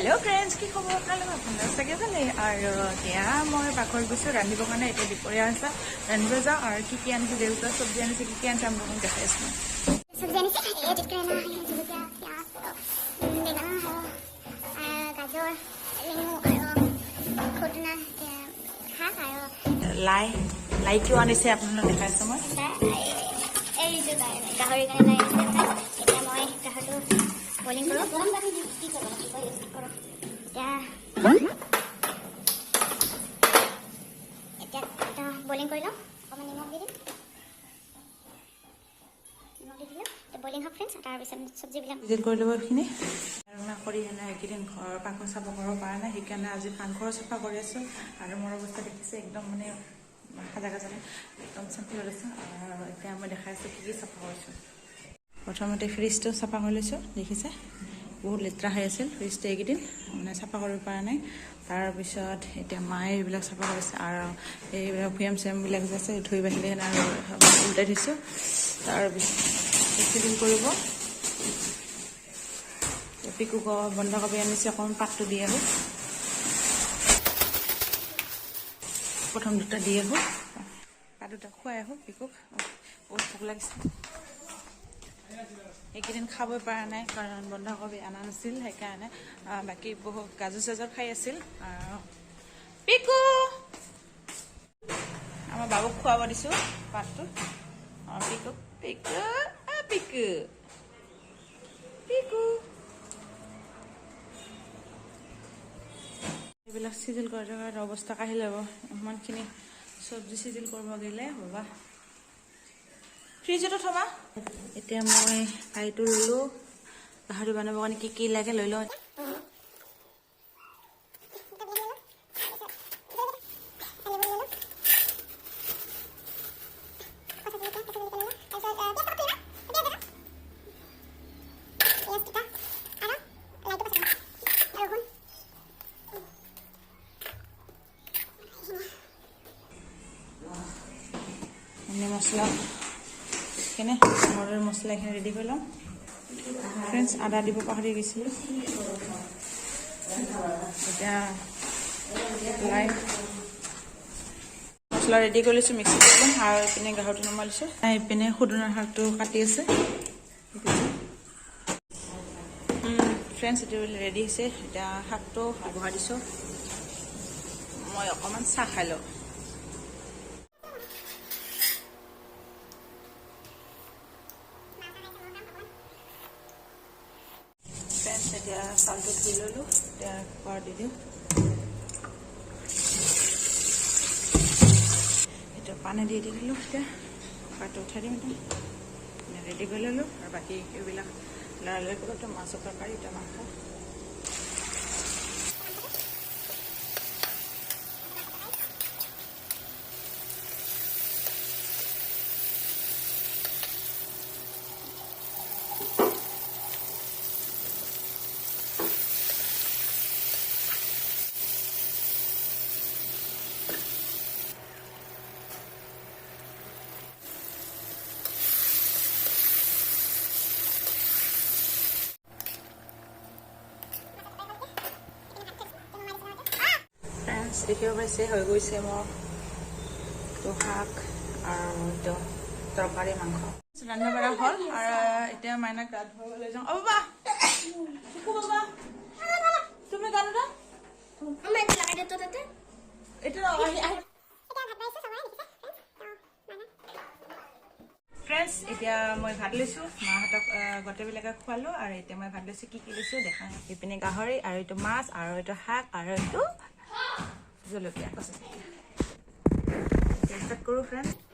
Hello friends की खबर आपलोग अपना सके भाले और क्या मैं पाखर गई रांधिब कारण इतना दुपरिया रांधिब जाऊँ और की आनी देउता सब्जी आनी की आनी आम देखाई लाई लाई क्यों आनी से अपना देखाई मैं बॉलिंग करो बॉलिंग कर लो निमख दी बॉलिंग हक फ्रेंड्स सब्जीबिल विजिल कर लो ये এইকেইদিন ঘৰৰ পাকঘৰ চাফা কৰিব পৰা নাই সেইকাৰণে আজি পাকঘৰ চাফা কৰি আছোঁ আৰু মোৰ অৱস্থা দেখিছে একদম মানে সাজা কাজানে একদম চাফা লৈছোঁ আৰু এতিয়া মই দেখাই আছোঁ কি চাফা কৰিছোঁ প্ৰথমতে ফ্ৰিজটো চাফা কৰি লৈছোঁ দেখিছে বহুত লেতেৰা হৈ আছিল ফ্ৰিজটো এইকেইদিন মানে চাফা কৰিব পৰা নাই তাৰপিছত এতিয়া মায়ে এইবিলাক চাফা কৰিছে আৰু এইবিলাক ভৈয়াম চৈয়ামবিলাক যে আছে ধুই বাহিলে আৰু উল্টাই থৈছোঁ তাৰপিছত চিজিল কৰিব পিকুক বন্ধাকবি আনিছে অকণমান পাতটো দি আহোঁ প্ৰথম দুটা দি আহোঁ পাত দুটা খুৱাই আহোঁ পিকুক বহুত ভোক লাগিছে এইকেইদিন খাবই পৰা নাই কাৰণ বন্ধাকবি অনা নাছিল সেইকাৰণে বাকী বহুত গাজৰ চাজৰ খাই আছিল পিকু আমাৰ বাবুক খুৱাব দিছোঁ পাতটো পিকুক পিকু পিকু পিকু এইবিলাক চিজিল কৰি থকাৰ অৱস্থা কাঢ়ি ল'ব ইমানখিনি চব্জি চিজিল কৰিব গ'লে বাবা ফ্ৰিজতো থবা এতিয়া মই কাইটো ল'লোঁ গাহৰি বনাব কাৰণে কি লাগে লৈ লওঁ মছলা কেনে ঘৰৰ মছলা এইখিনি ৰেডি কৰি ল'ম ফ্ৰেণ্ডছ আদা দিব পাহৰি গৈছিলোঁ এতিয়া লাই মছলা ৰেডি কৰি লৈছোঁ মিক্সিত দি ল'ম আৰু এইপিনে গাহৰিটো নমাই লৈছোঁ এইপিনে খুদুনাৰ শাকটো কাটি আছে ফ্ৰেণ্ডছ এইটো ৰেডি হৈছে এতিয়া শাকটো বহাই দিছোঁ মই অকণমান চাহ খাই লওঁ এতিয়া চাউলটো ধুই ল'লোঁ এতিয়া কুকাৰ দি দিওঁ এতিয়া পানী দি দিলোঁ এতিয়া কুকাৰটো উঠাই দিম এতিয়া ৰেডি কৰি ল'লোঁ আৰু বাকী এইবিলাক লৰাই কৰি এতিয়া মাছৰ তৰকাৰী এতিয়া মাংস দেখিব পাইছে হৈ গৈছে মোৰ শাক আৰু তৰকাৰী মাংস ৰান্ধা বাঢ়া হ'ল আৰু এতিয়া মাইনাক গা ধুৱাবলৈ যাওঁ বাবা তুমি গা ধুৱা ফ্ৰেণ্ডছ এতিয়া মই ভাত লৈছোঁ মাহঁতক গোটেইবিলাকে খোৱালোঁ আৰু এতিয়া মই ভাত লৈছোঁ কি লৈছোঁ দেখা এইপিনে গাহৰি আৰু এইটো মাছ আৰু এইটো শাক আৰু এইটো জলকীয়া ষ্টাৰ্ট কৰোঁ ফ্ৰেণ্ড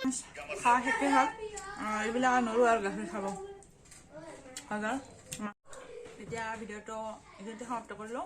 খোৱা শেষেই হ'ল এইবিলাক নৰো আৰু গাখীৰ খাব এতিয়া ভিডিঅ'টো এইখিনিতে সমাপ্ত কৰিলোঁ।